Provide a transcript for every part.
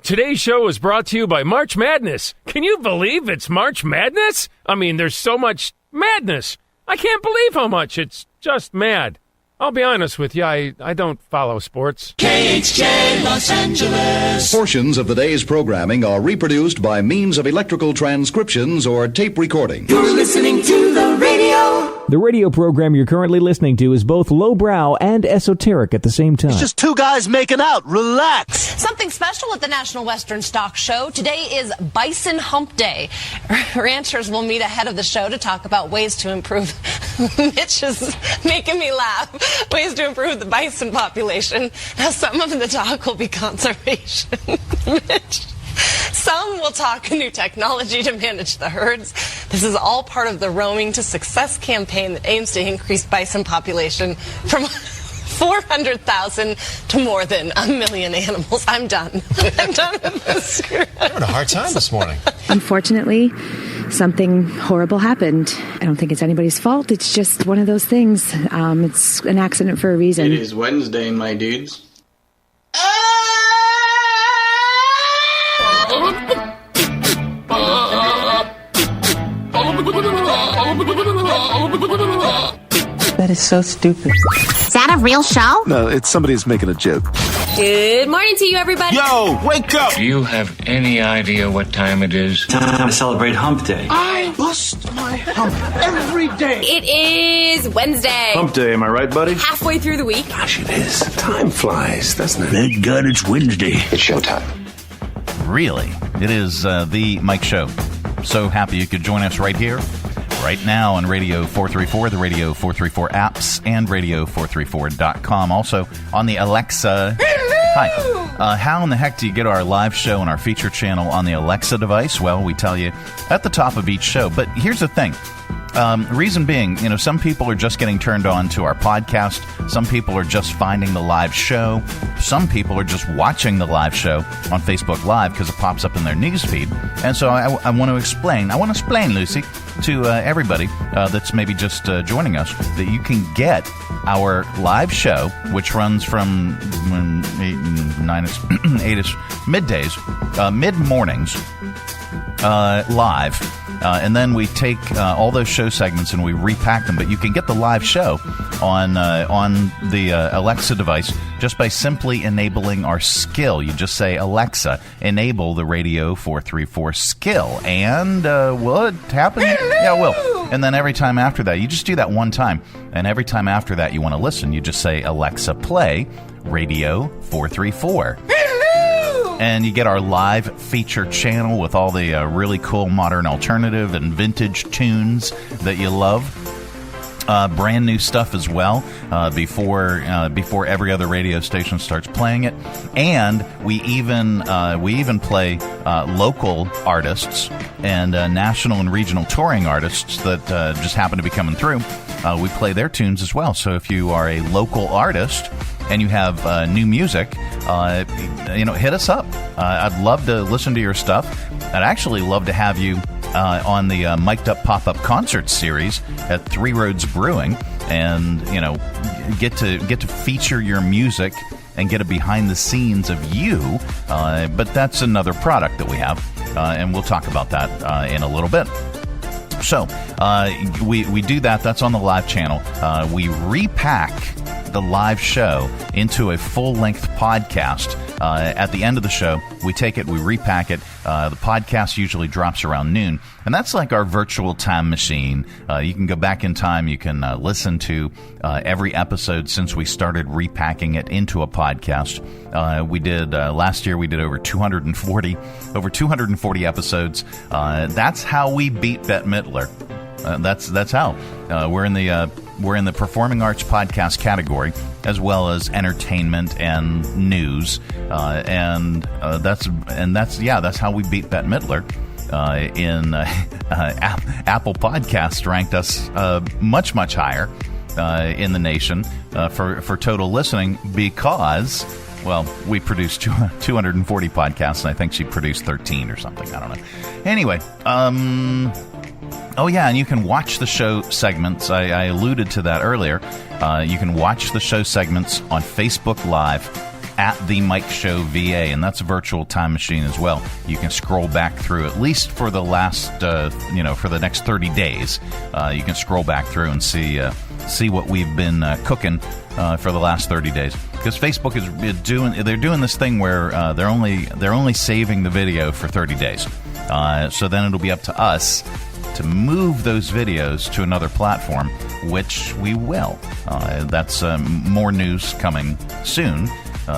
Today's show is brought to you by March Madness. Can you believe it's March Madness? I mean, there's so much madness. I can't believe how much. It's just mad. I'll be honest with you, I don't follow sports. KHJ Los Angeles. Portions of the day's programming are reproduced by means of electrical transcriptions or tape recording. You're listening to the radio. The radio program you're currently listening to is both lowbrow and esoteric at the same time. It's just two guys making out. Relax. Something special at the National Western Stock Show. Today is Bison Hump Day. Ranchers will meet ahead of the show to talk about ways to improve. Mitch is making me laugh. Ways to improve the bison population. Now, some of the talk will be conservation. Mitch. Some will talk new technology to manage the herds. This is all part of the Roaming to Success campaign that aims to increase bison population from 400,000 to more than 1 million animals. I'm done. I'm done with this. You're having a hard time this morning. Unfortunately, something horrible happened. I don't think it's anybody's fault. It's just one of those things. It's an accident for a reason. It is Wednesday, my dudes. That is so stupid. Is that a real show? No, it's somebody who's making a joke. Good morning to you, everybody. Yo, wake up! Do you have any idea what time it is? Time to celebrate Hump Day. I bust my hump every day. It is Wednesday. Hump Day, am I right, buddy? Halfway through the week. Gosh, it is. Time flies, doesn't it? Thank God it's Wednesday. It's showtime. Really? It is the Mike Show. So happy you could join us right here, right now on Radio 434, the Radio 434 apps, and Radio434.com. Also on the Alexa. Hi. How in the heck do you get our live show and our feature channel on the Alexa device? Well, we tell you at the top of each show. But here's the thing. Reason being, some people are just getting turned on to our podcast. Some people are just finding the live show. Some people are just watching the live show on Facebook Live because it pops up in their news feed. And so I want to explain, Lucy, to everybody that's maybe just joining us, that you can get our live show, which runs from 9-ish, 8-ish, middays, mid-mornings, live. And then we take all those show segments and we repack them. But you can get the live show on the Alexa device just by simply enabling our skill. You just say, Alexa, enable the Radio 434 skill. And will it happen? Yeah, it will. And then every time after that, you just do that one time. And every time after that you want to listen, you just say, Alexa, play Radio 434. And you get our live feature channel with all the really cool modern alternative and vintage tunes that you love. Brand new stuff as well before every other radio station starts playing it. And we even play local artists and national and regional touring artists that just happen to be coming through. We play their tunes as well. So if you are a local artist and you have new music, hit us up. I'd love to listen to your stuff. I'd actually love to have you on the Mic'd Up Pop-Up Concert Series at Three Roads Brewing, and get to feature your music and get a behind the scenes of you. But that's another product that we have, and we'll talk about that in a little bit. So we do that. That's on the live channel. We repack the live show into a full-length podcast. At the end of the show, we take it, we repack it. The podcast usually drops around noon, and that's like our virtual time machine. You can go back in time. You can listen to every episode since we started repacking it into a podcast. We did last year. We did over 240 episodes. That's how we beat Bette Midler. That's how we're in the performing arts podcast category, as well as entertainment and news, and that's how we beat Bette Midler. Apple Podcasts ranked us much higher in the nation for total listening because, well, we produced 240 podcasts, and I think she produced 13 or something. I don't know. Anyway, oh, yeah, and you can watch the show segments. I alluded to that earlier. You can watch the show segments on Facebook Live. at the Mike Show VA, and that's a virtual time machine as well. You can scroll back through, at least for the last, for the next 30 days. You can scroll back through and see what we've been cooking for the last 30 days. Because Facebook is doing this thing where they're only saving the video for 30 days. So then it'll be up to us to move those videos to another platform, which we will. That's more news coming soon.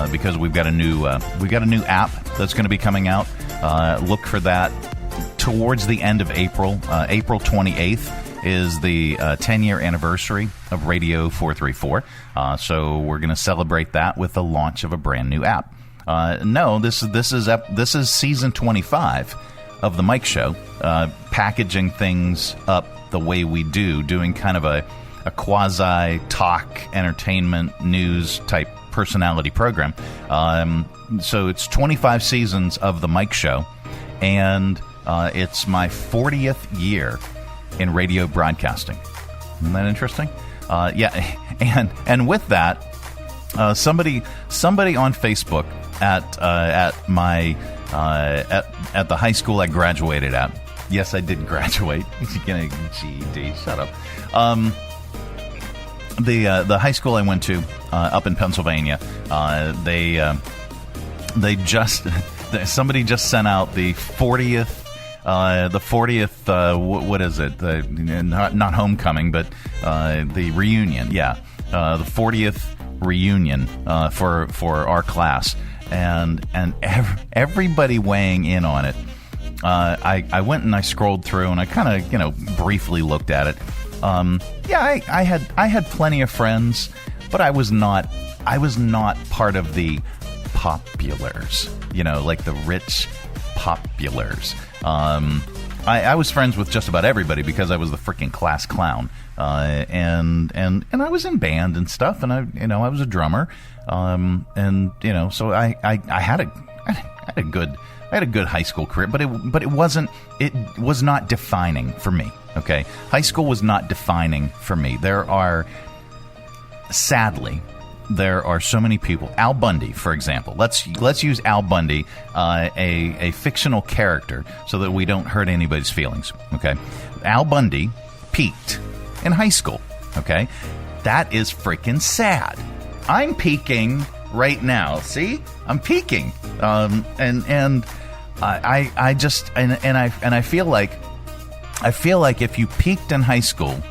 Because we've got a new app that's going to be coming out. Look for that towards the end of April. April 28th is the 10-year anniversary of Radio 434. So we're going to celebrate that with the launch of a brand new app. This is season 25 of the Mike Show, packaging things up the way we do, doing kind of a quasi talk, entertainment, news type personality program. So it's 25 seasons of the Mike Show, and it's my 40th year in radio broadcasting. Isn't that interesting? And with that, somebody on Facebook at the high school I graduated at. Yes, I did graduate. GED, shut up. The high school I went to up in Pennsylvania, somebody just sent out the 40th. What is it? Not homecoming, but the reunion. Yeah, the 40th reunion for our class, and everybody weighing in on it. I went and I scrolled through and I kind of briefly looked at it. I had plenty of friends, but I was not part of the populars, like the rich populars. I was friends with just about everybody because I was the freaking class clown, and I was in band and stuff, and I was a drummer, so I had a good high school career, but it was not defining for me. Okay, high school was not defining for me. Sadly, there are so many people. Al Bundy, for example. Let's use Al Bundy, a fictional character, so that we don't hurt anybody's feelings. Okay, Al Bundy peaked in high school. Okay, that is freaking sad. I'm peaking right now. See, I'm peaking, and I feel like if you peaked in high school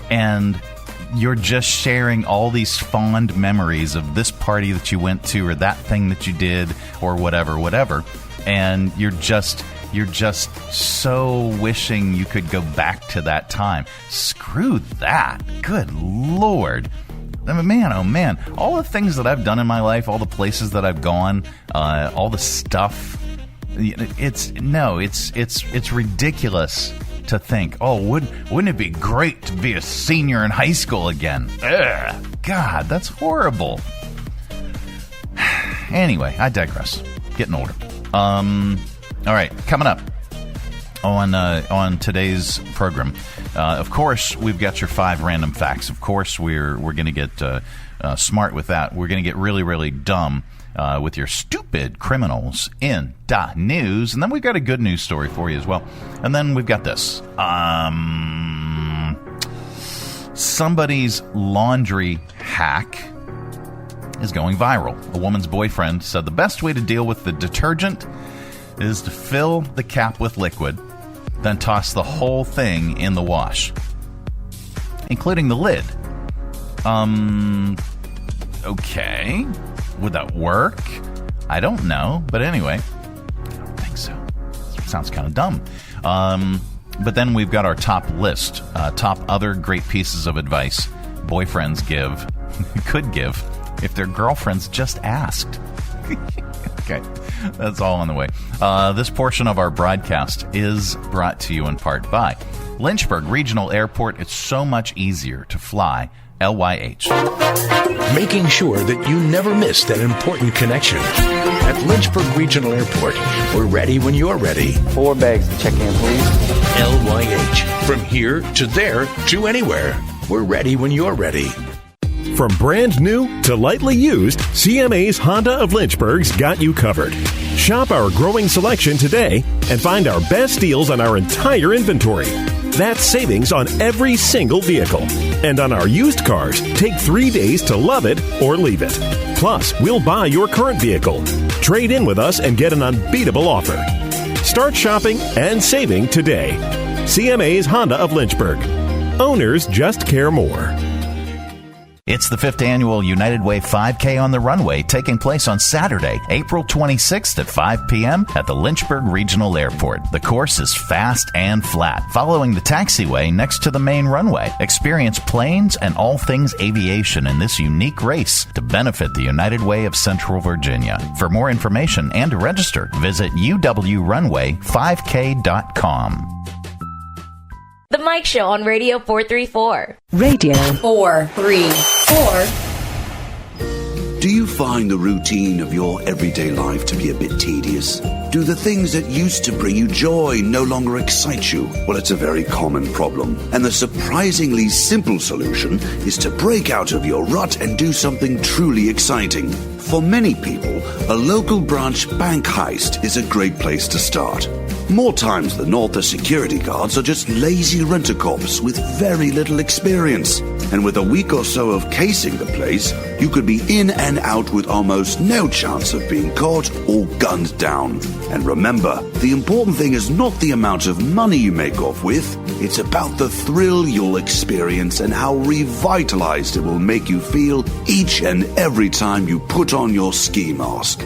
and you're just sharing all these fond memories of this party that you went to or that thing that you did or whatever, and you're just so wishing you could go back to that time. Screw that. Good Lord. I mean, man, oh man, all the things that I've done in my life, all the places that I've gone, all the stuff, it's ridiculous to think, oh, wouldn't it be great to be a senior in high school again? Ugh, God, that's horrible. Anyway, I digress. Getting older. All right, coming up on today's program, of course, we've got your 5 random facts. Of course, we're going to get smart with that. We're going to get really, really dumb with your stupid criminals in the news. And then we've got a good news story for you as well. And then we've got this. Somebody's laundry hack is going viral. A woman's boyfriend said the best way to deal with the detergent is to fill the cap with liquid, then toss the whole thing in the wash, including the lid. Okay. Would that work? I don't know. But anyway, I don't think so. Sounds kind of dumb. But then we've got our top list. Top other great pieces of advice boyfriends could give if their girlfriends just asked. Okay, that's all on the way. This portion of our broadcast is brought to you in part by Lynchburg Regional Airport. It's so much easier to fly LYH. Making sure that you never miss that important connection. At Lynchburg Regional Airport, we're ready when you're ready. 4 bags to check in, please. LYH. From here to there to anywhere. We're ready when you're ready. From brand new to lightly used, CMA's Honda of Lynchburg's got you covered. Shop our growing selection today and find our best deals on our entire inventory. That's savings on every single vehicle. And on our used cars, take 3 days to love it or leave it. Plus, we'll buy your current vehicle. Trade in with us and get an unbeatable offer. Start shopping and saving today. CMA's Honda of Lynchburg. Owners just care more. It's the 5th annual United Way 5K on the Runway, taking place on Saturday, April 26th at 5 p.m. at the Lynchburg Regional Airport. The course is fast and flat, following the taxiway next to the main runway. Experience planes and all things aviation in this unique race to benefit the United Way of Central Virginia. For more information and to register, visit uwrunway5k.com. The Mike Show on Radio 434. Radio 434. Do you find the routine of your everyday life to be a bit tedious? Do the things that used to bring you joy no longer excite you? Well, it's a very common problem. And the surprisingly simple solution is to break out of your rut and do something truly exciting. For many people, a local branch bank heist is a great place to start. More times than not, the security guards are just lazy rent-a-cops with very little experience. And with a week or so of casing the place, you could be in and out with almost no chance of being caught or gunned down. And remember, the important thing is not the amount of money you make off with, it's about the thrill you'll experience and how revitalized it will make you feel each and every time you put on your ski mask.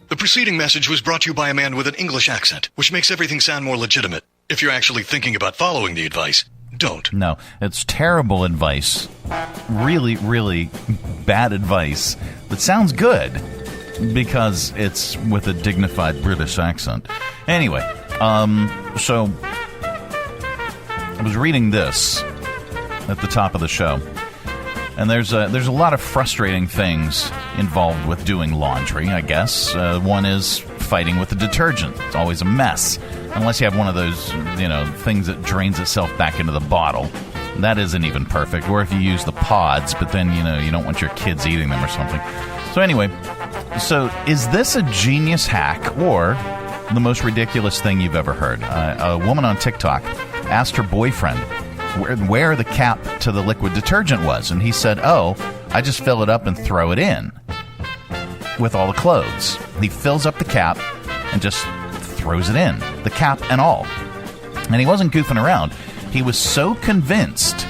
The preceding message was brought to you by a man with an English accent, which makes everything sound more legitimate. If you're actually thinking about following the advice, don't. No, it's terrible advice. Really, really bad advice that sounds good because it's with a dignified British accent. Anyway, so I was reading this at the top of the show. And there's a lot of frustrating things involved with doing laundry, I guess. One is fighting with the detergent. It's always a mess. Unless you have one of those, things that drains itself back into the bottle. That isn't even perfect. Or if you use the pods, but then, you don't want your kids eating them or something. So anyway, is this a genius hack or the most ridiculous thing you've ever heard? A woman on TikTok asked her boyfriend where the cap to the liquid detergent was. And he said, I just fill it up and throw it in with all the clothes. He fills up the cap and just throws it in, the cap and all. And he wasn't goofing around. He was so convinced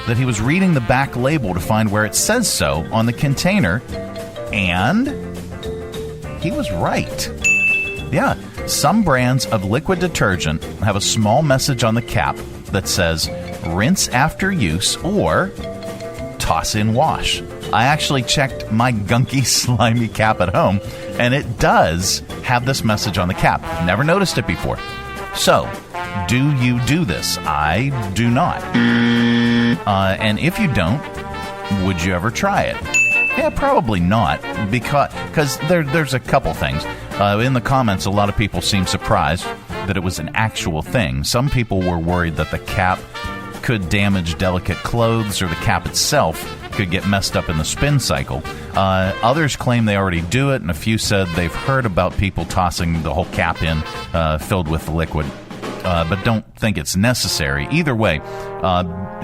that he was reading the back label to find where it says so on the container. And he was right. Yeah, some brands of liquid detergent have a small message on the cap that says, rinse after use or toss in wash. I actually checked my gunky, slimy cap at home, and it does have this message on the cap. Never noticed it before. So, do you do this? I do not. And if you don't, would you ever try it? Yeah, probably not, because there's a couple things. In the comments, a lot of people seemed surprised that it was an actual thing. Some people were worried that the cap could damage delicate clothes or the cap itself could get messed up in the spin cycle. Others claim they already do it, and a few said they've heard about people tossing the whole cap in filled with the liquid, but don't think it's necessary. Either way,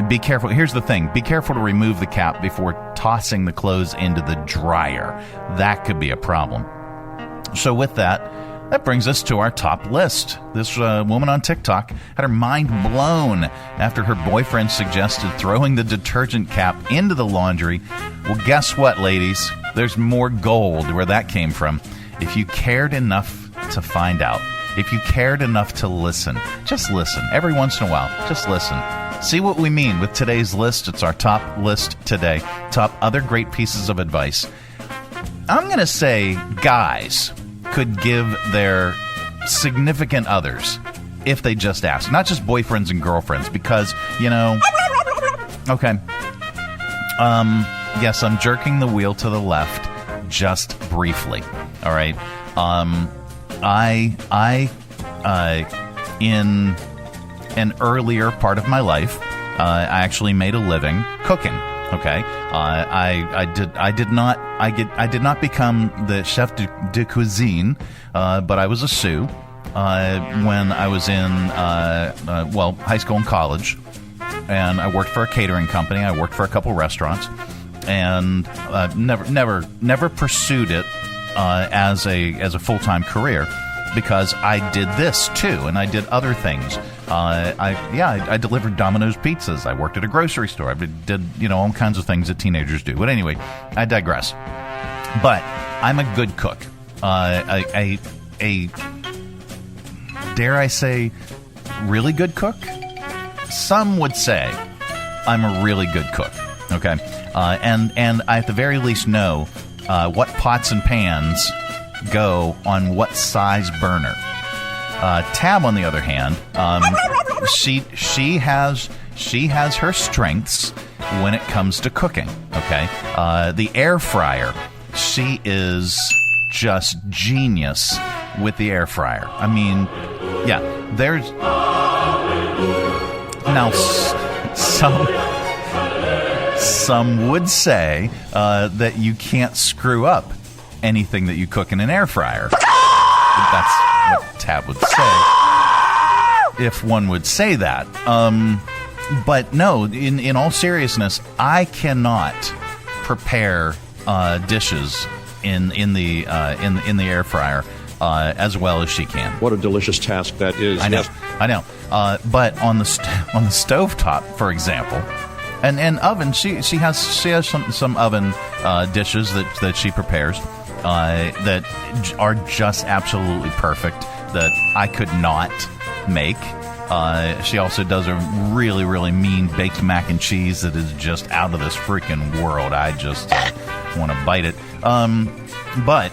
be careful. Here's the thing. Be careful to remove the cap before tossing the clothes into the dryer. That could be a problem. So with that brings us to our top list. This woman on TikTok had her mind blown after her boyfriend suggested throwing the detergent cap into the laundry. Well, guess what, ladies? There's more gold where that came from. If you cared enough to find out, if you cared enough to listen, just listen. Every once in a while, just listen. See what we mean with today's list. It's our top list today. Top other great pieces of advice. I'm going to say guys could give their significant others if they just ask. Not just boyfriends and girlfriends, because, okay. Yes, I'm jerking the wheel to the left just briefly. All right. In an earlier part of my life, I actually made a living cooking. Okay, I did not become the chef de cuisine, but I was a sous when I was in high school and college, and I worked for a catering company. I worked for a couple restaurants, and never pursued it as a full-time career, because I did this too, and I did other things. I delivered Domino's pizzas. I worked at a grocery store. I did all kinds of things that teenagers do. But anyway, I digress. But I'm a good cook. A dare I say, really good cook? Some would say I'm a really good cook. Okay, and I at the very least know what pots and pans go on what size burner. Tab, on the other hand, she has her strengths when it comes to cooking. Okay, the air fryer, she is just genius with the air fryer. I mean, yeah, there's now some would say that you can't screw up anything that you cook in an air fryer. That's what Tab would say, if one would say that. But no, in all seriousness, I cannot prepare dishes in the air fryer as well as she can. What a delicious task that is. I know. But on the stovetop, for example, and oven, she has some oven dishes that she prepares that are just absolutely perfect, that I could not make. She also does a really, really mean baked mac and cheese that is just out of this freaking world. I just want to bite it. But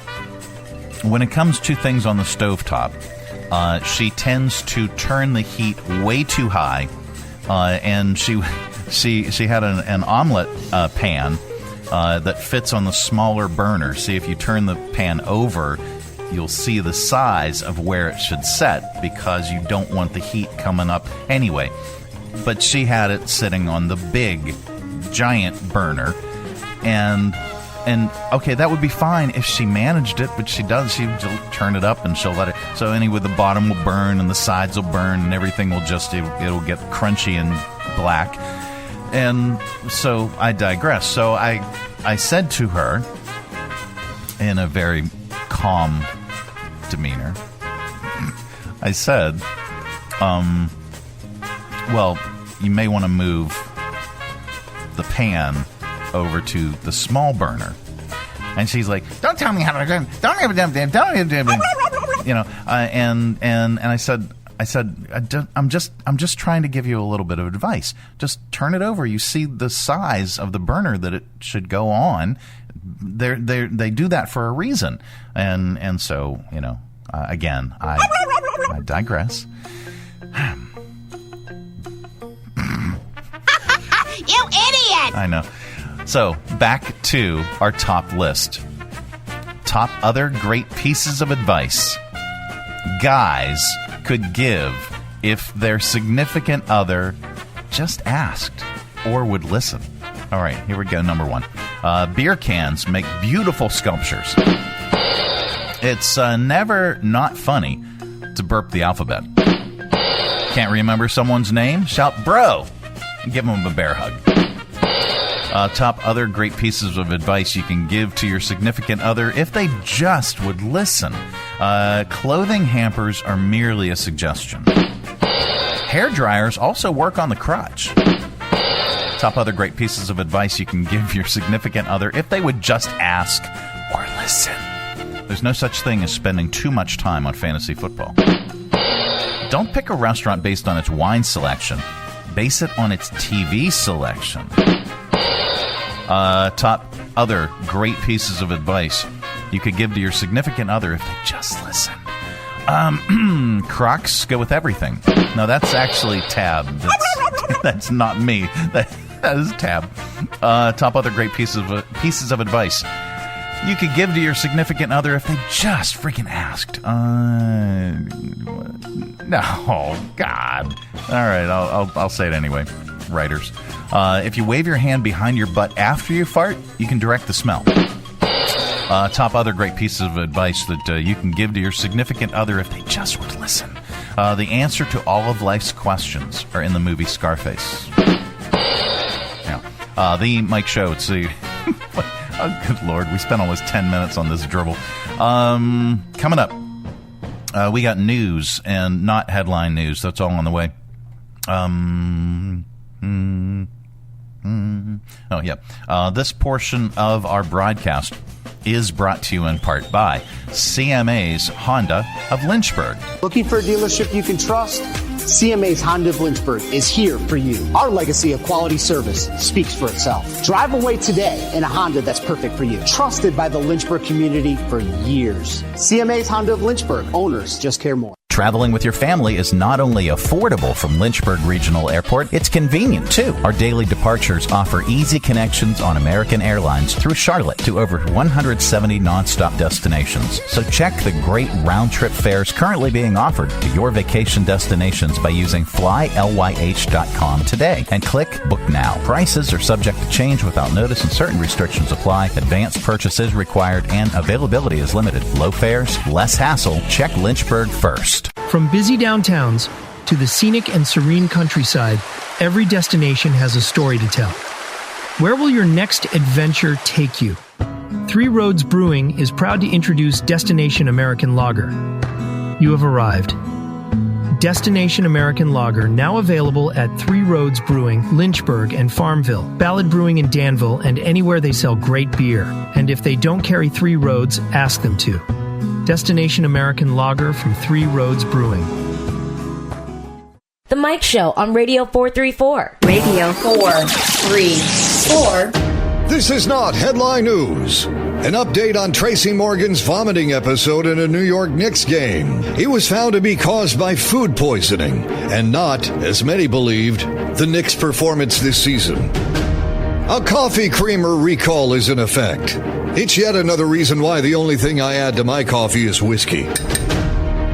when it comes to things on the stovetop, she tends to turn the heat way too high, and she had an omelet pan that fits on the smaller burner. See, if you turn the pan over, you'll see the size of where it should set, because you don't want the heat coming up anyway. But she had it sitting on the big, giant burner, and okay, that would be fine if she managed it, but she'll turn it up and she'll let it. So anyway, the bottom will burn and the sides will burn and everything will it'll get crunchy and black. And so I digress. So I said to her in a very calm demeanor, I said, well, you may want to move the pan over to the small burner. And she's like, don't tell me how to do it. Don't even do it. You know, and I said, I'm just trying to give you a little bit of advice. Just turn it over. You see the size of the burner that it should go on. They do that for a reason. And so, you know, again, I digress. You idiot! I know. So, back to our top list. Top other great pieces of advice guys could give if their significant other just asked or would listen. All right, here we go. Number one. Beer cans make beautiful sculptures. It's never not funny to burp the alphabet. Can't remember someone's name? Shout, bro! And give them a bear hug. Top other great pieces of advice you can give to your significant other if they just would listen. Clothing hampers are merely a suggestion. Hair dryers also work on the crotch. Top other great pieces of advice you can give your significant other if they would just ask or listen. There's no such thing as spending too much time on fantasy football. Don't pick a restaurant based on its wine selection. Base it on its TV selection. Top other great pieces of advice you could give to your significant other if they just listen. Crocs go with everything. No, that's actually Tab. That's not me. That is Tab. Top other great pieces of advice you could give to your significant other if they just freaking asked. No, God. All right, I'll say it anyway. writers. If you wave your hand behind your butt after you fart, you can direct the smell. Top other great pieces of advice that you can give to your significant other if they just would listen. The answer to all of life's questions are in the movie Scarface. Yeah. The Mike Show. It's the... oh, good Lord. We spent almost 10 minutes on this dribble. Coming up, we got news and not headline news. That's all on the way. Oh, yeah. This portion of our broadcast is brought to you in part by CMA's Honda of Lynchburg. Looking for a dealership you can trust? CMA's Honda of Lynchburg is here for you. Our legacy of quality service speaks for itself. Drive away today in a Honda that's perfect for you. Trusted by the Lynchburg community for years. CMA's Honda of Lynchburg. Owners just care more. Traveling with your family is not only affordable from Lynchburg Regional Airport, it's convenient too. Our daily departures offer easy connections on American Airlines through Charlotte to over 170 nonstop destinations. So check the great round-trip fares currently being offered to your vacation destinations by using flylyh.com today and click Book Now. Prices are subject to change without notice and certain restrictions apply. Advanced purchase is required and availability is limited. Low fares, less hassle. Check Lynchburg first. From busy downtowns to the scenic and serene countryside, every destination has a story to tell. Where will your next adventure take you? Three Roads Brewing is proud to introduce Destination American Lager. You have arrived. Destination American Lager, now available at Three Roads Brewing, Lynchburg and Farmville, Ballard Brewing in Danville, and anywhere they sell great beer. And if they don't carry Three Roads, ask them to. Destination American Lager from Three Roads Brewing. The Mike Show on Radio 434. Radio 434. This is not headline news. An update on Tracy Morgan's vomiting episode in a New York Knicks game. It was found to be caused by food poisoning and not, as many believed, the Knicks' performance this season. A coffee creamer recall is in effect. It's yet another reason why the only thing I add to my coffee is whiskey.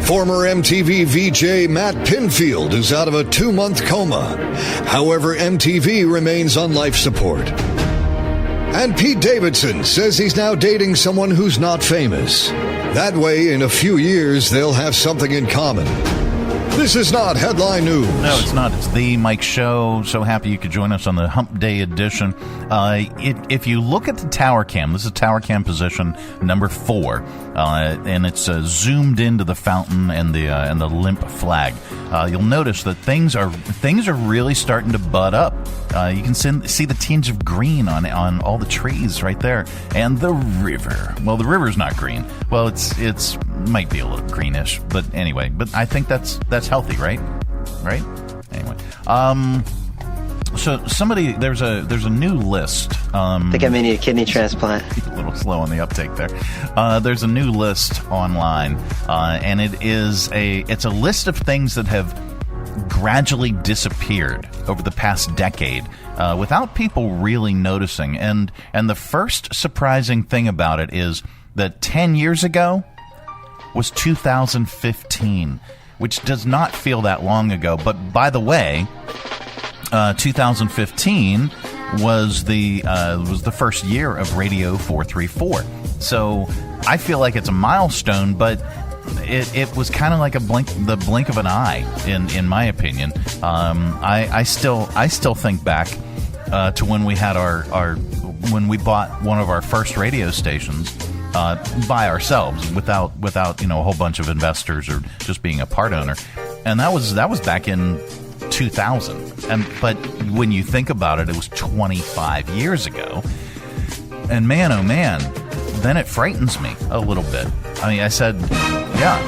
Former MTV VJ Matt Pinfield is out of a 2-month coma. However, MTV remains on life support. And Pete Davidson says he's now dating someone who's not famous. That way, in a few years, they'll have something in common. This is not headline news. No, it's not. It's the Mike Show. So happy you could join us on the Humpday Edition. If you look at the tower cam, this is tower cam position number 4, and it's zoomed into the fountain and the limp flag. You'll notice that things are really starting to bud up. You can see the tinge of green on all the trees right there, and the river. Well, the river's not green. Well, it's might be a little greenish, but anyway. But I think that's healthy, right? Right? Anyway, so there's a new list. I think I may need a kidney transplant. A little slow on the uptake there. There's a new list online, and it's a list of things that have gradually disappeared over the past decade without people really noticing. And the first surprising thing about it is that 10 years ago was 2015, which does not feel that long ago. But by the way, 2015 was the first year of Radio 434. So I feel like it's a milestone, but it was kind of like the blink of an eye, in my opinion. I still think back to when we had when we bought one of our first radio stations by ourselves, without a whole bunch of investors or just being a part owner, and that was back in 2000. But when you think about it, it was 25 years ago, and man, oh man, then it frightens me a little bit. I mean, I said, yeah,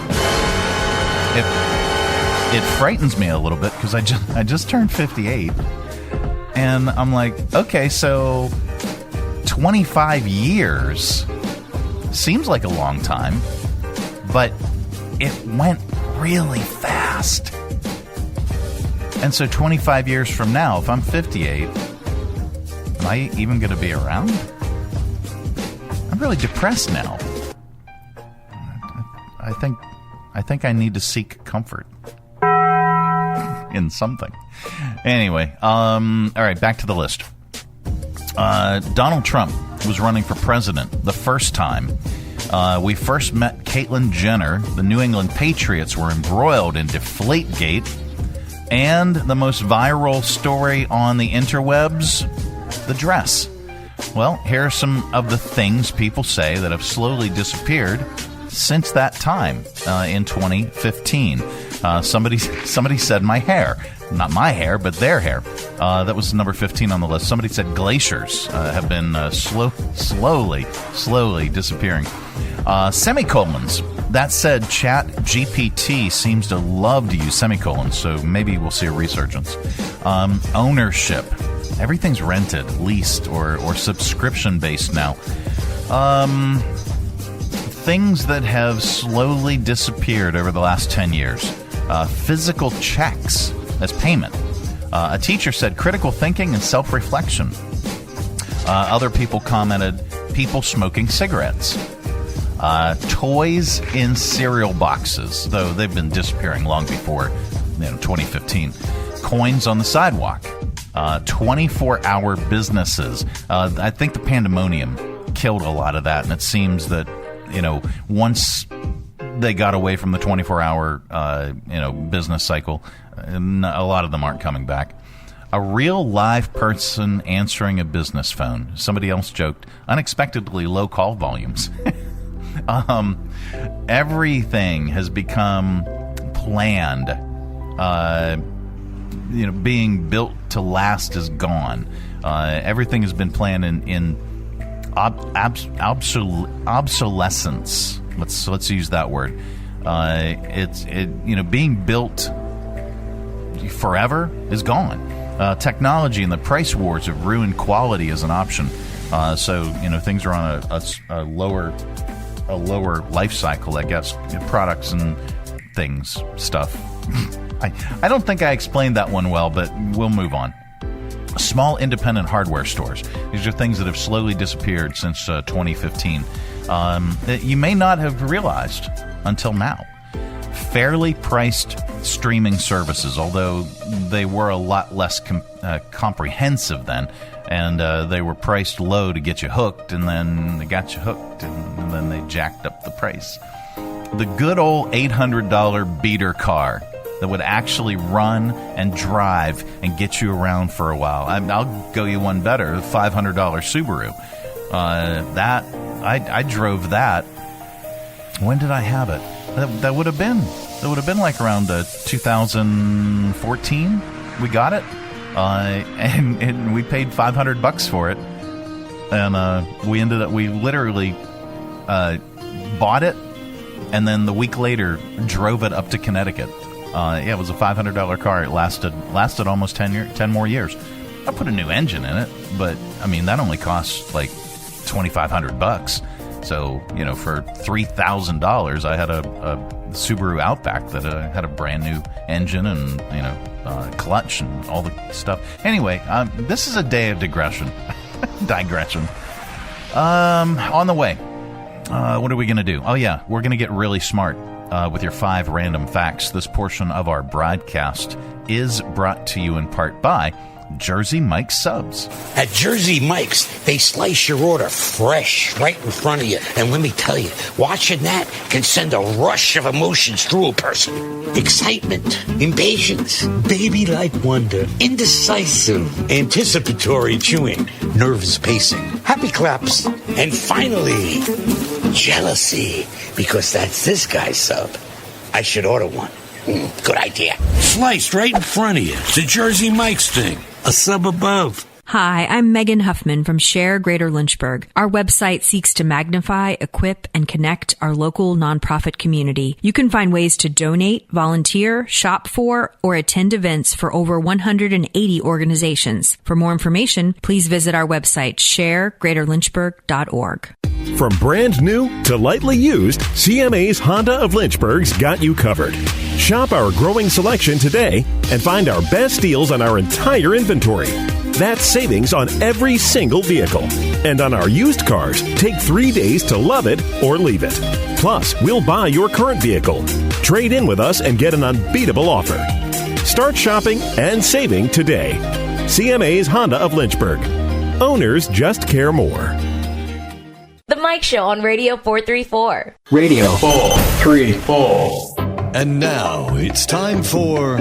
it frightens me a little bit because I just turned 58, and I'm like, okay, so 25 years seems like a long time, but it went really fast. And so 25 years from now, if I'm 58, am I even going to be around? I'm really depressed now. I think I need to seek comfort. in something. Anyway, all right, back to the list. Donald Trump was running for president the first time. We first met Caitlyn Jenner. The New England Patriots were embroiled in Deflategate. And the most viral story on the interwebs, the dress. Well, here are some of the things people say that have slowly disappeared since that time in 2015. Somebody said my hair. Not my hair, but their hair. That was number 15 on the list. Somebody said glaciers have been slowly disappearing. Semicolons. That said, Chat GPT seems to love to use semicolons, so maybe we'll see a resurgence. Ownership. Everything's rented, leased, or subscription-based now. Things that have slowly disappeared over the last 10 years. Physical checks as payment. A teacher said critical thinking and self-reflection. Other people commented people smoking cigarettes. Toys in cereal boxes, though they've been disappearing long before 2015. Coins on the sidewalk. 24-hour businesses. I think the pandemonium killed a lot of that, and it seems that once they got away from the 24-hour business cycle, a lot of them aren't coming back. A real live person answering a business phone. Somebody else joked, unexpectedly low call volumes. Everything has become planned. Being built to last is gone. Everything has been planned in obsolescence. Let's use that word. Being built forever is gone. Technology and the price wars have ruined quality as an option. So things are on a lower life cycle, I guess. Products and stuff. I don't think I explained that one well, but we'll move on. Small independent hardware stores. These are things that have slowly disappeared since 2015. You may not have realized until now. Fairly priced streaming services, although they were a lot less comprehensive then, and they were priced low to get you hooked, and then they got you hooked, and then they jacked up the price. The good old $800 beater car that would actually run and drive and get you around for a while. I'll go you one better, the $500 Subaru. I drove that. When did I have it? That would have been like around 2014. We got it, and we paid $500 for it, and we literally bought it, and then the week later drove it up to Connecticut. It was a $500 car. It lasted almost 10 more years. I put a new engine in it, but that only costs like $2,500. So for $3,000, I had a Subaru Outback that had a brand new engine and clutch and all the stuff. Anyway, this is a day of digression. On the way, what are we going to do? Oh yeah, we're going to get really smart. With your 5 random facts. This portion of our broadcast is brought to you in part by Jersey Mike's Subs. At Jersey Mike's, they slice your order fresh right in front of you. And let me tell you, watching that can send a rush of emotions through a person. Excitement, impatience, baby-like wonder, indecisive, anticipatory chewing, nerves pacing, happy claps, and finally, jealousy, because that's this guy's sub. I should order one. Good idea. Sliced right in front of you. The Jersey Mike's thing. A sub above. Hi, I'm Megan Huffman from Share Greater Lynchburg. Our website seeks to magnify, equip, and connect our local nonprofit community. You can find ways to donate, volunteer, shop for, or attend events for over 180 organizations. For more information, please visit our website, sharegreaterlynchburg.org. From brand new to lightly used, CMA's Honda of Lynchburg's got you covered. Shop our growing selection today and find our best deals on our entire inventory. That's savings on every single vehicle. And on our used cars, take 3 days to love it or leave it. Plus, we'll buy your current vehicle. Trade in with us and get an unbeatable offer. Start shopping and saving today. CMA's Honda of Lynchburg. Owners just care more. The Mike Show on Radio 434. Radio 434. And now it's time for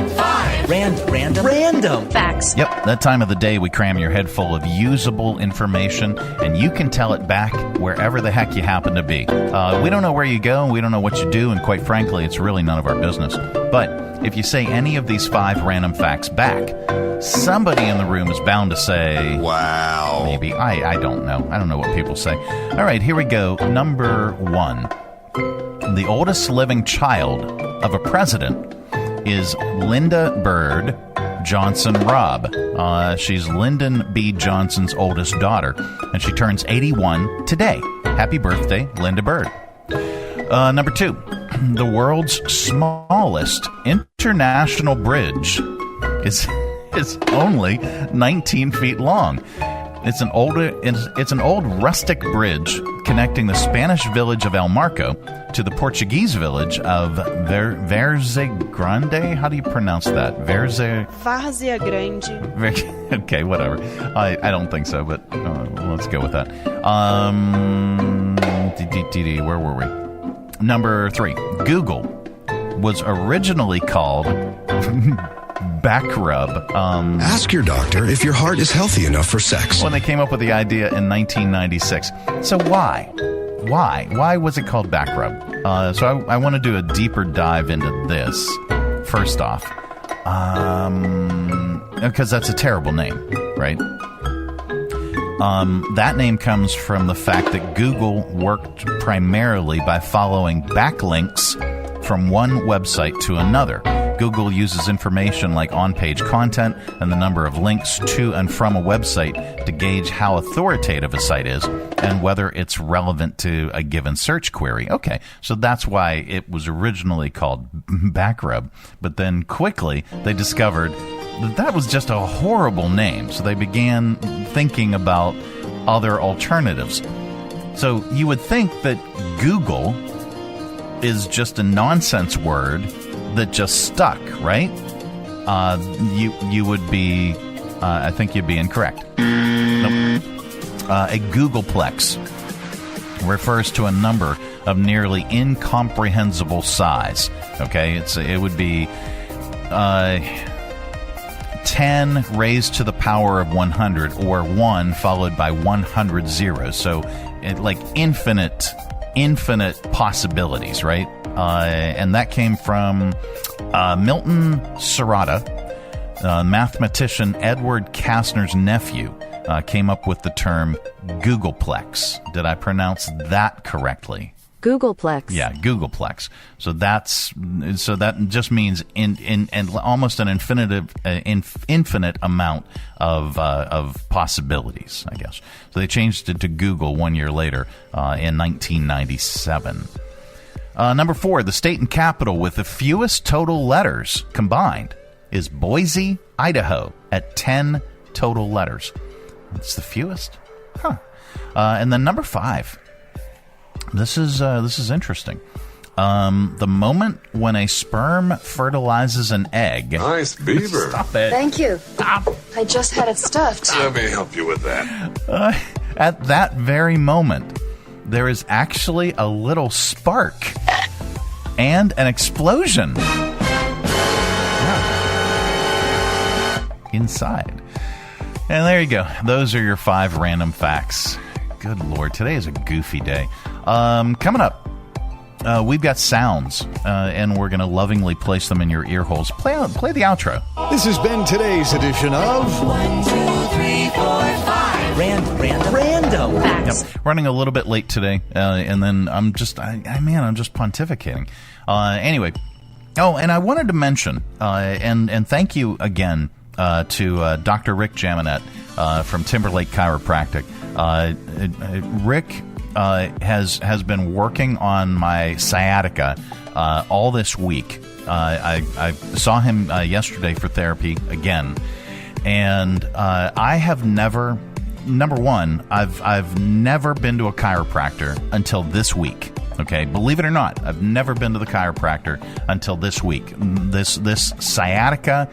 Random Facts. Yep, that time of the day we cram your head full of usable information, and you can tell it back wherever the heck you happen to be. We don't know where you go, we don't know what you do, and quite frankly, it's really none of our business. But if you say any of these 5 random facts back, somebody in the room is bound to say, wow. Maybe. I don't know. I don't know what people say. All right, here we go. Number 1. The oldest living child of a president is Linda Bird Johnson Robb. She's Lyndon B. Johnson's oldest daughter, and she turns 81 today. Happy birthday, Linda Bird. Number 2, the world's smallest international bridge is only 19 feet long. It's an old rustic bridge connecting the Spanish village of El Marco to the Portuguese village of Várzea Grande. How do you pronounce that? Várzea Grande. Okay, whatever. I don't think so, but let's go with that. Where were we? Number 3. Google was originally called back rub. Ask your doctor if your heart is healthy enough for sex. When they came up with the idea in 1996. So why? Why was it called back rub? So I want to do a deeper dive into this. First off, because that's a terrible name, right? That name comes from the fact that Google worked primarily by following backlinks from one website to another. Google uses information like on-page content and the number of links to and from a website to gauge how authoritative a site is and whether it's relevant to a given search query. Okay, so that's why it was originally called Backrub. But then quickly they discovered that was just a horrible name, so they began thinking about other alternatives. So you would think that Google is just a nonsense word that just stuck, right? You would be, I think you'd be incorrect. Nope. A Googleplex refers to a number of nearly incomprehensible size. Okay, it would be 10 raised to the power of 100, or 1 followed by 100 zeros. So, like infinite possibilities, right? And that came from Milton Serrata, mathematician Edward Kastner's nephew, came up with the term Googleplex. Did I pronounce that correctly? Googleplex. Yeah, Googleplex. So that just means in almost an infinite amount of possibilities, I guess. So they changed it to Google 1 year later in 1997. Number 4, the state and capital with the fewest total letters combined is Boise, Idaho, at 10 total letters. It's the fewest? Huh. And then number 5. This is interesting. The moment when a sperm fertilizes an egg. Nice beaver. Stop it. Thank you. Stop. I just had it stuffed. Let me help you with that. At that very moment, there is actually a little spark and an explosion inside. And there you go. Those are your 5 random facts. Good Lord, today is a goofy day. Coming up, we've got sounds, and we're going to lovingly place them in your ear holes. Play the outro. This has been today's edition of 1, 2, 3, 4, 5 Random Facts. Yep. Running a little bit late today, and then I'm just pontificating. Anyway, and I wanted to mention, and thank you again to Dr. Rick Jaminet from Timberlake Chiropractic. Rick has been working on my sciatica all this week. I saw him yesterday for therapy again, and I have never. Number one, I've never been to a chiropractor until this week. Okay, believe it or not, I've never been to the chiropractor until this week. This sciatica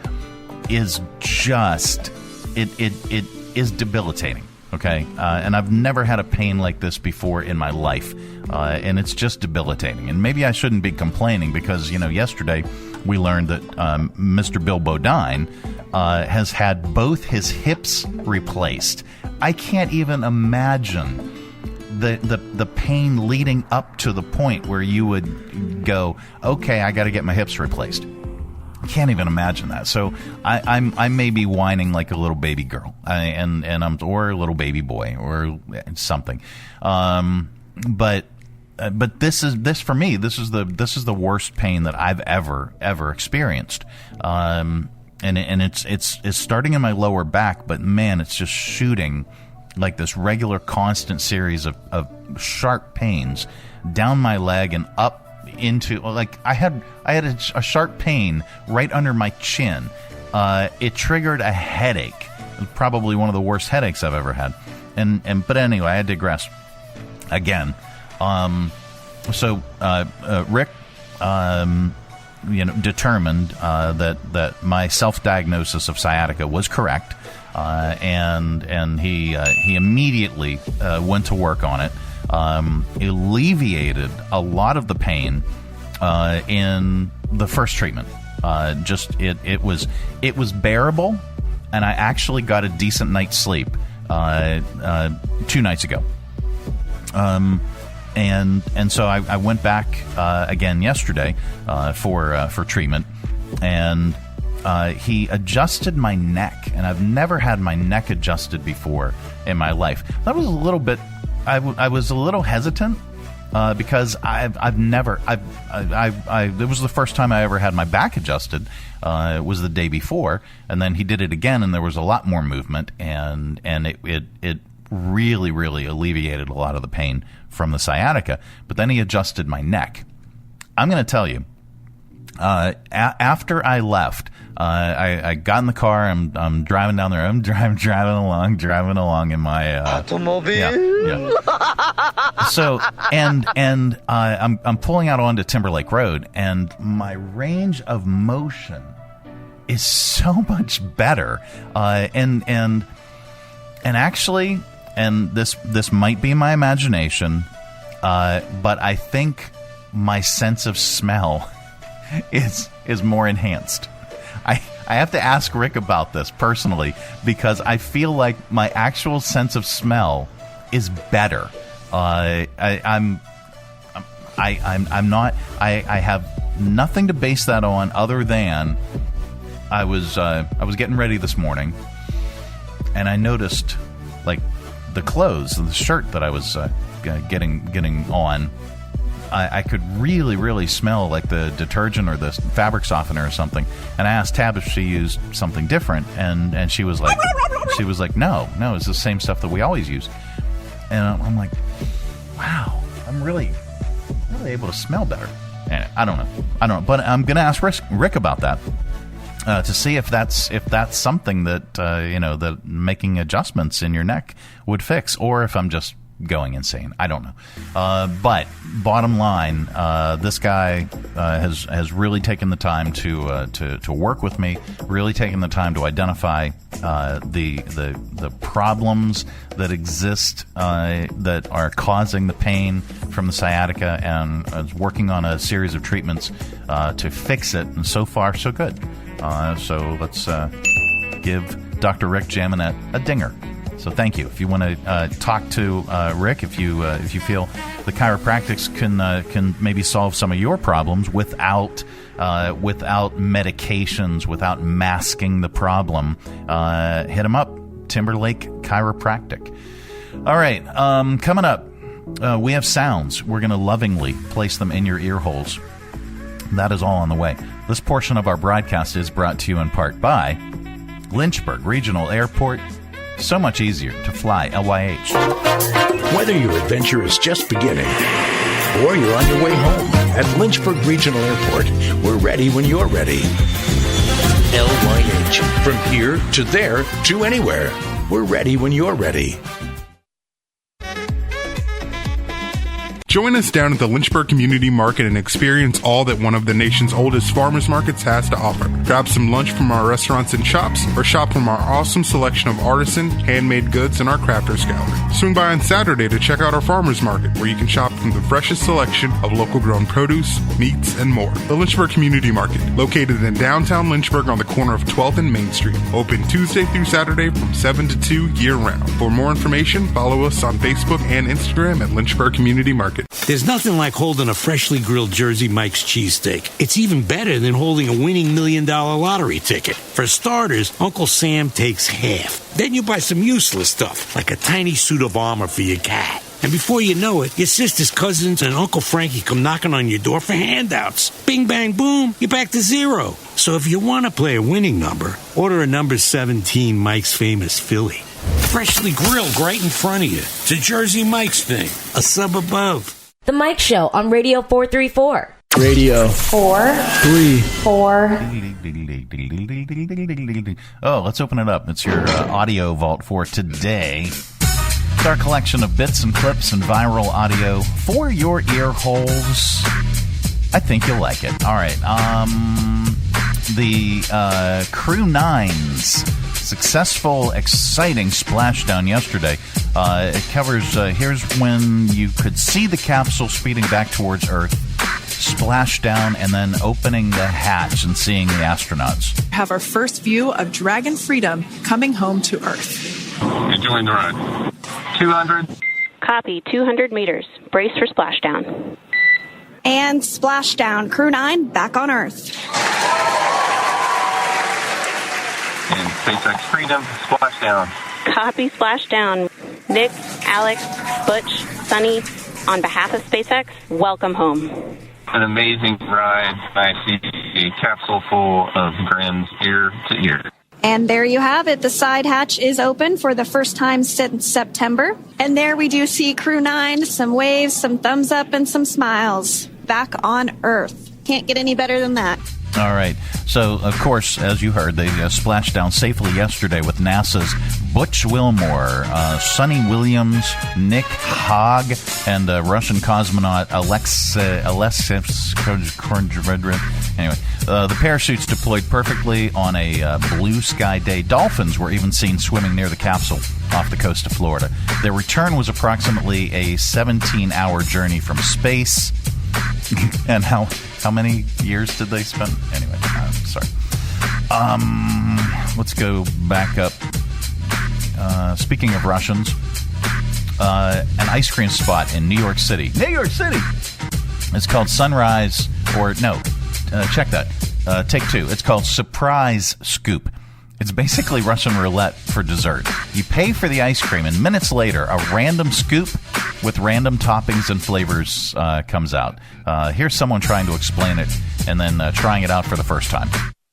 is just it is debilitating. Okay, and I've never had a pain like this before in my life, and it's just debilitating. And maybe I shouldn't be complaining because yesterday we learned that Mr. Bill Bodine has had both his hips replaced. I can't even imagine the pain leading up to the point where you would go, okay, I got to get my hips replaced. I can't even imagine that. So I may be whining like a little baby girl, or a little baby boy or something. But this for me, this is the worst pain that I've ever experienced. And it's starting in my lower back, but man, it's just shooting like this regular constant series of sharp pains down my leg and up into, like, I had a sharp pain right under my chin. It triggered a headache. It was probably one of the worst headaches I've ever had. But anyway, I digress again. So Rick determined that my self-diagnosis of sciatica was correct, and he immediately went to work on it. Alleviated a lot of the pain in the first treatment. It was bearable, and I actually got a decent night's sleep 2 nights ago. And so I went back again yesterday for treatment, and he adjusted my neck, and I've never had my neck adjusted before in my life. That was a little bit. I was a little hesitant because it was the first time I ever had my back adjusted. It was the day before, and then he did it again, and there was a lot more movement, and it really, really alleviated a lot of the pain from the sciatica. But then he adjusted my neck. I'm going to tell you, after I left, I got in the car. I'm driving down there. I'm driving along in my automobile. Yeah. So I'm pulling out onto Timberlake Road, and my range of motion is so much better. And actually, and this might be my imagination, but I think my sense of smell is more enhanced. I have to ask Rick about this personally, because I feel like my actual sense of smell is better. I have nothing to base that on other than I was getting ready this morning, and I noticed, like, the clothes, the shirt that I was getting on, I could really, really smell like the detergent or the fabric softener or something. And I asked Tab if she used something different, and she was like, no, it's the same stuff that we always use. And I'm like, wow, I'm really able to smell better. And I don't know, but I'm gonna ask Rick about that. To see if that's something that that making adjustments in your neck would fix, or if I'm just going insane. I don't know. But bottom line, this guy has really taken the time to work with me, really taken the time to identify the problems that exist that are causing the pain from the sciatica, and is working on a series of treatments to fix it. And so far, so good. So let's give Dr. Rick Jaminet a dinger. So thank you. If you want to talk to Rick, if you feel the chiropractics can maybe solve some of your problems without medications, without masking the problem, hit him up. Timberlake Chiropractic. All right. Coming up, we have sounds. We're going to lovingly place them in your ear holes. That is all on the way. This portion of our broadcast is brought to you in part by Lynchburg Regional Airport. So much easier to fly LYH. Whether your adventure is just beginning or you're on your way home, at Lynchburg Regional Airport, we're ready when you're ready. LYH. From here to there to anywhere. We're ready when you're ready. Join us down at the Lynchburg Community Market and experience all that one of the nation's oldest farmers markets has to offer. Grab some lunch from our restaurants and shops, or shop from our awesome selection of artisan, handmade goods in our crafters gallery. Swing by on Saturday to check out our farmers market, where you can shop from the freshest selection of local grown produce, meats, and more. The Lynchburg Community Market, located in downtown Lynchburg on the corner of 12th and Main Street. Open Tuesday through Saturday from 7 to 2 year-round. For more information, follow us on Facebook and Instagram at Lynchburg Community Market. There's nothing like holding a freshly grilled Jersey Mike's cheesesteak. It's even better than holding a winning $1 million lottery ticket. For starters, Uncle Sam takes half. Then you buy some useless stuff, like a tiny suit of armor for your cat. And before you know it, your sister's cousins and Uncle Frankie come knocking on your door for handouts. Bing, bang, boom, you're back to zero. So if you want to play a winning number, order a number 17 Mike's Famous Philly. Freshly grilled right in front of you. It's a Jersey Mike's thing, a sub above. The Mike Show on Radio 434. Radio 434. Oh, let's open it up. It's your audio vault for today. It's our collection of bits and clips and viral audio for your ear holes. I think you'll like it. All right. The Crew 9's successful, exciting splashdown yesterday. It covers, here's when you could see the capsule speeding back towards Earth, splash down, and then opening the hatch and seeing the astronauts. Have our first view of Dragon Freedom coming home to Earth. Enjoying the ride. 200. Copy, 200 meters. Brace for splashdown. And splashdown. Crew 9 back on Earth. And SpaceX Freedom, splashdown. Copy, splashdown. Nick, Alex, Butch, Sunny, on behalf of SpaceX, welcome home. An amazing ride. I see a capsule full of grins ear to ear. And there you have it. The side hatch is open for the first time since September. And there we do see Crew 9, some waves, some thumbs up, and some smiles. Back on Earth. Can't get any better than that. All right. So, of course, as you heard, they splashed down safely yesterday with NASA's Butch Wilmore, Sonny Williams, Nick Haag, and Russian cosmonaut Alexis. Anyway, the parachutes deployed perfectly on a blue sky day. Dolphins were even seen swimming near the capsule off the coast of Florida. Their return was approximately a 17-hour journey from space. And how many years did they spend? Anyway, sorry. Let's go back up. Speaking of Russians, an ice cream spot in New York City. New York City! It's called Sunrise, check that. Take two. It's called Surprise Scoop. It's basically Russian roulette for dessert. You pay for the ice cream, and minutes later, a random scoop with random toppings and flavors comes out. Here's someone trying to explain it and then trying it out for the first time.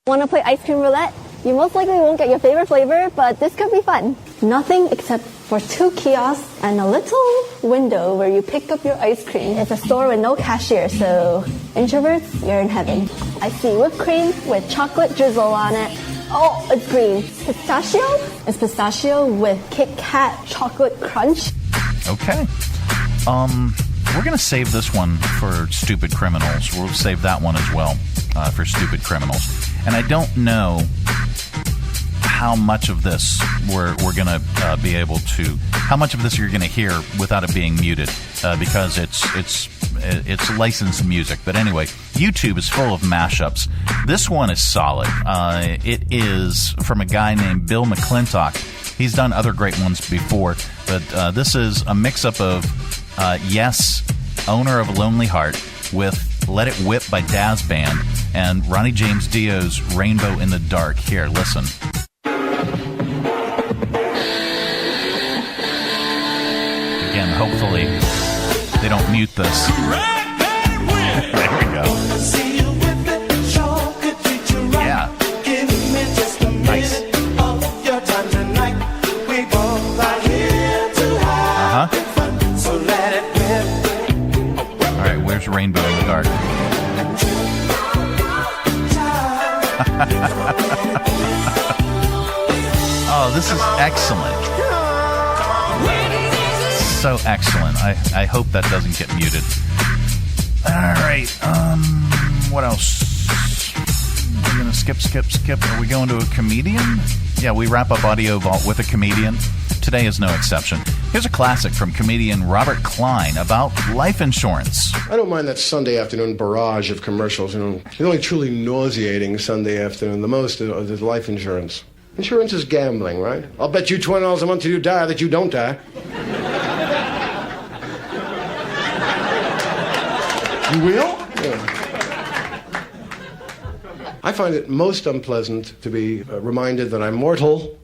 Want to play ice cream roulette? You most likely won't get your favorite flavor, but this could be fun. Nothing except for 2 kiosks and a little window where you pick up your ice cream. It's a store with no cashier, so introverts, you're in heaven. I see whipped cream with chocolate drizzle on it. Oh, it's green. Pistachio? It's pistachio with Kit Kat chocolate crunch. Okay. We're going to save this one for Stupid Criminalz. We'll save that one as well for Stupid Criminalz. And I don't know how much of this we're going to be able to, how much of this you're going to hear without it being muted, because it's licensed music. But anyway, YouTube is full of mashups. This one is solid. It is from a guy named Bill McClintock. He's done other great ones before, but this is a mix-up of Yes, Owner of a Lonely Heart, with Let It Whip by Daz Band, and Ronnie James Dio's Rainbow in the Dark. Here, listen. Again, hopefully they don't mute this. There we go. Yeah. Nice. All right, where's Rainbow in the Dark? Oh, this is excellent. so excellent. I hope that doesn't get muted. All right. What else? We're going to skip. Are we going to a comedian? Yeah, we wrap up AudioVault with a comedian. Today is no exception. Here's a classic from comedian Robert Klein about life insurance. I don't mind that Sunday afternoon barrage of commercials. The only truly nauseating Sunday afternoon, the most, is life insurance. Insurance is gambling, right? I'll bet you $20 a month till you die that you don't die. You will? Yeah. I find it most unpleasant to be reminded that I'm mortal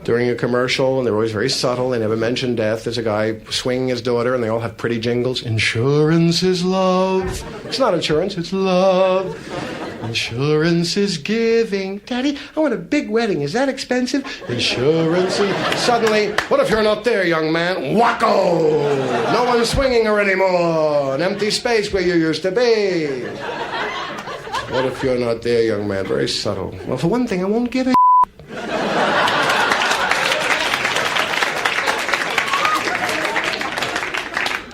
during a commercial, and they're always very subtle. They never mention death. There's a guy swinging his daughter, and they all have pretty jingles. Insurance is love. It's not insurance, it's love. Insurance is giving. Daddy, I want a big wedding. Is that expensive? Insurance is... Suddenly, what if you're not there, young man? Wacko! No one's swinging her anymore. An empty space where you used to be. What if you're not there, young man? Very subtle. Well, for one thing, I won't give a...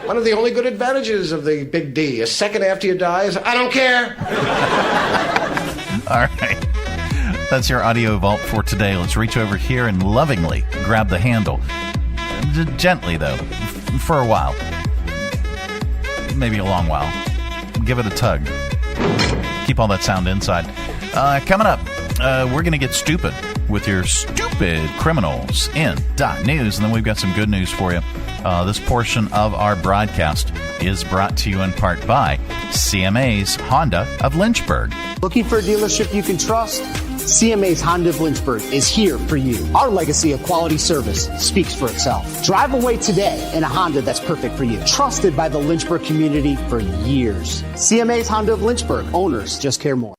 One of the only good advantages of the big D, a second after you die, is I don't care. All right. That's your AudioVault for today. Let's reach over here and lovingly grab the handle. Gently, though, for a while. Maybe a long while. Give it a tug. Keep all that sound inside. Coming up, we're going to get stupid with your stupid criminals in .news, and then we've got some good news for you. This portion of our broadcast is brought to you in part by CMA's Honda of Lynchburg. Looking for a dealership you can trust? CMA's Honda of Lynchburg is here for you. Our legacy of quality service speaks for itself. Drive away today in a Honda that's perfect for you. Trusted by the Lynchburg community for years. CMA's Honda of Lynchburg. Owners just care more.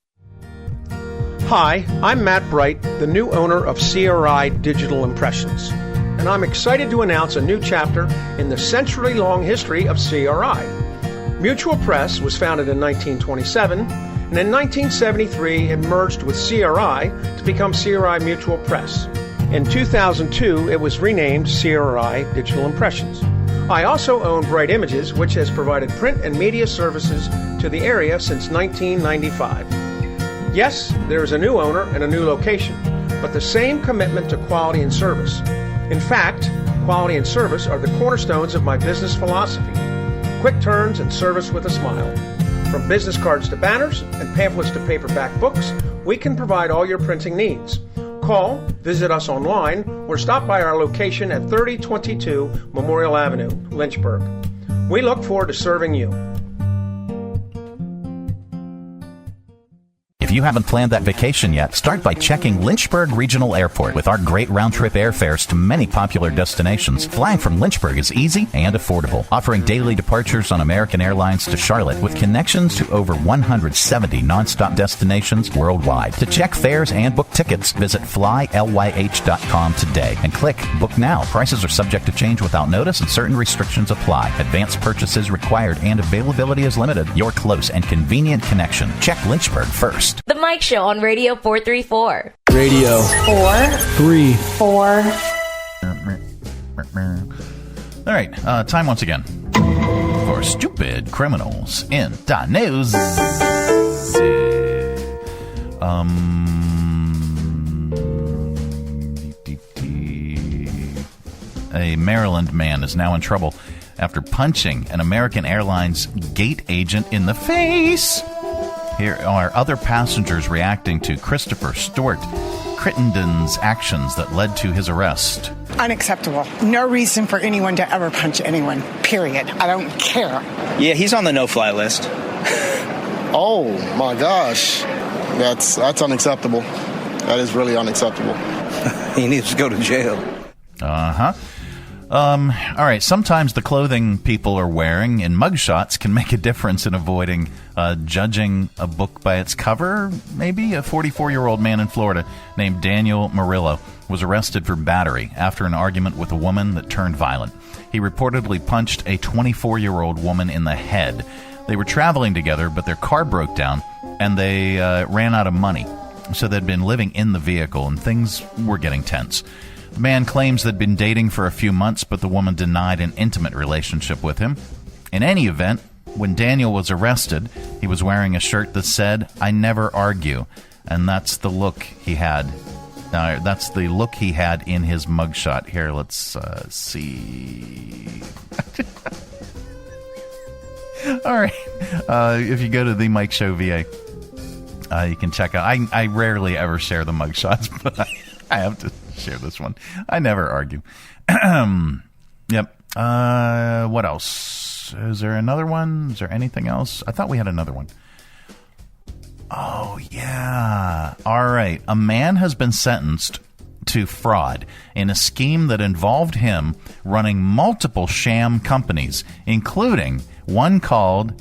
Hi, I'm Matt Bright, the new owner of CRI Digital Impressions. And I'm excited to announce a new chapter in the century-long history of CRI. Mutual Press was founded in 1927, and in 1973 it merged with CRI to become CRI Mutual Press. In 2002, it was renamed CRI Digital Impressions. I also own Bright Images, which has provided print and media services to the area since 1995. Yes, there is a new owner and a new location, but the same commitment to quality and service. In fact, quality and service are the cornerstones of my business philosophy. Quick turns and service with a smile. From business cards to banners and pamphlets to paperback books, we can provide all your printing needs. Call, visit us online, or stop by our location at 3022 Memorial Avenue, Lynchburg. We look forward to serving you. If you haven't planned that vacation yet, start by checking Lynchburg Regional Airport. With our great round-trip airfares to many popular destinations, flying from Lynchburg is easy and affordable, offering daily departures on American Airlines to Charlotte with connections to over 170 nonstop destinations worldwide. To check fares and book tickets, visit flylyh.com today and click Book Now. Prices are subject to change without notice and certain restrictions apply. Advanced purchases required and availability is limited. Your close and convenient connection. Check Lynchburg first. The Mike Show on Radio 434. Radio 434. All right, time once again for Stupid Criminals in .news. A Maryland man is now in trouble after punching an American Airlines gate agent in the face. Here are other passengers reacting to Christopher Stewart Crittenden's actions that led to his arrest. Unacceptable. No reason for anyone to ever punch anyone, period. I don't care. Yeah, he's on the no-fly list. Oh, my gosh. That's unacceptable. That is really unacceptable. He needs to go to jail. Uh-huh. All right, sometimes the clothing people are wearing in mugshots can make a difference in avoiding judging a book by its cover. Maybe a 44-year-old man in Florida named Daniel Murillo was arrested for battery after an argument with a woman that turned violent. He reportedly punched a 24-year-old woman in the head. They were traveling together, but their car broke down, and they ran out of money. So they'd been living in the vehicle, and things were getting tense. The man claims they'd been dating for a few months, but the woman denied an intimate relationship with him. In any event, when Daniel was arrested, he was wearing a shirt that said, "I never argue." And that's the look he had. That's the look he had in his mugshot. Here, let's see. All right. If you go to the Mike Show VA, you can check out. I rarely ever share the mugshots, but I have to share this one. I never argue. Yep. What else? Is there another one? Is there anything else? I thought we had another one. Oh, yeah. All right. A man has been sentenced to fraud in a scheme that involved him running multiple sham companies, including one called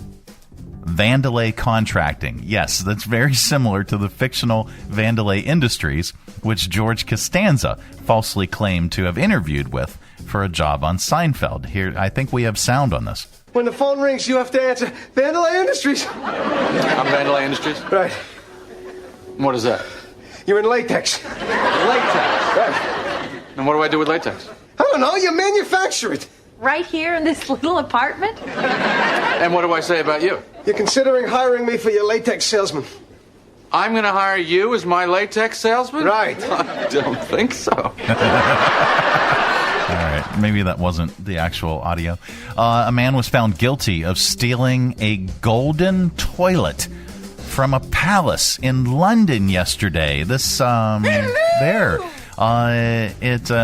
Vandelay Contracting. Yes, that's very similar to the fictional Vandelay Industries, which George Costanza falsely claimed to have interviewed with for a job on Seinfeld. Here, I think we have sound on this. When the phone rings, you have to answer, Vandelay Industries. I'm Vandelay Industries? Right. What is that? You're in latex. Latex? Right. And what do I do with latex? I don't know, you manufacture it. Right here in this little apartment? And what do I say about you? You're considering hiring me for your latex salesman. I'm going to hire you as my latex salesman? Right. I don't think so. All right, maybe that wasn't the actual audio. A man was found guilty of stealing a golden toilet from a palace in London yesterday.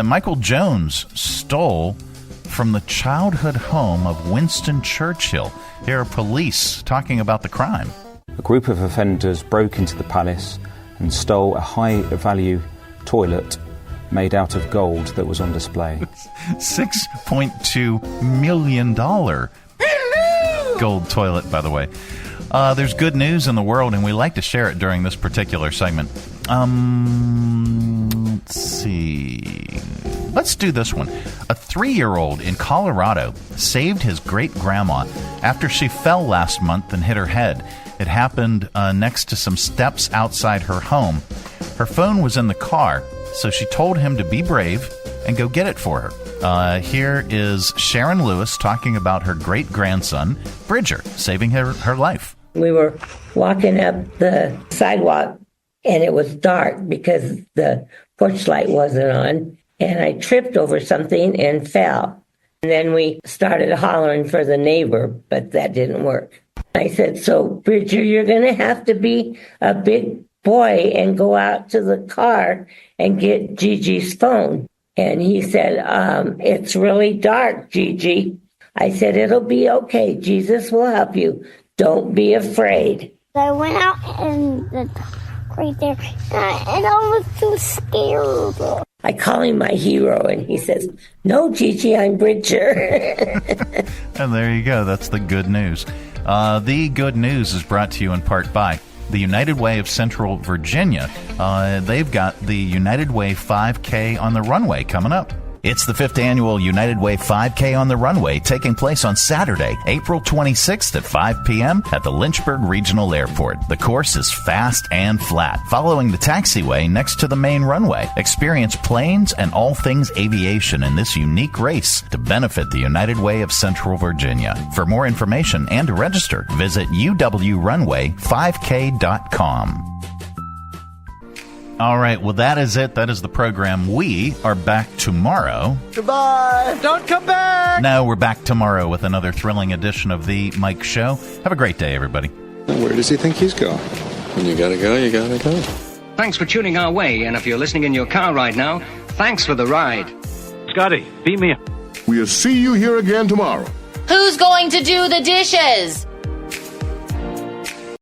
Michael Jones stole from the childhood home of Winston Churchill. Here are police talking about the crime. A group of offenders broke into the palace and stole a high-value toilet made out of gold that was on display. $6.2 million gold toilet, by the way. There's good news in the world, and we like to share it during this particular segment. Let's see. Let's do this one. A 3-year-old in Colorado saved his great-grandma after she fell last month and hit her head. It happened next to some steps outside her home. Her phone was in the car, so she told him to be brave and go get it for her. Here is Sharon Lewis talking about her great-grandson, Bridger, saving her life. We were walking up the sidewalk, and it was dark because the porch light wasn't on, and I tripped over something and fell. And then we started hollering for the neighbor, but that didn't work. I said, "So, Bridger, you're going to have to be a big boy and go out to the car and get Gigi's phone." And he said, "It's really dark, Gigi." I said, "It'll be okay. Jesus will help you. Don't be afraid." I went out in the right there, and I was too scared. I call him my hero, and he says, "No, Gigi, I'm Bridger." And there you go. That's the good news. The good news is brought to you in part by the United Way of Central Virginia. They've got the United Way 5K on the runway coming up. It's the 5th annual United Way 5K on the runway taking place on Saturday, April 26th at 5 p.m. at the Lynchburg Regional Airport. The course is fast and flat, following the taxiway next to the main runway. Experience planes and all things aviation in this unique race to benefit the United Way of Central Virginia. For more information and to register, visit uwrunway5k.com. All right, well, that is it. That is the program. We are back tomorrow. Goodbye. Don't come back. No, we're back tomorrow with another thrilling edition of The Mike Show. Have a great day, everybody. Where does he think he's going? When you gotta go, you gotta go. Thanks for tuning our way, and if you're listening in your car right now, thanks for the ride. Scotty, beat me up. We'll see you here again tomorrow. Who's going to do the dishes?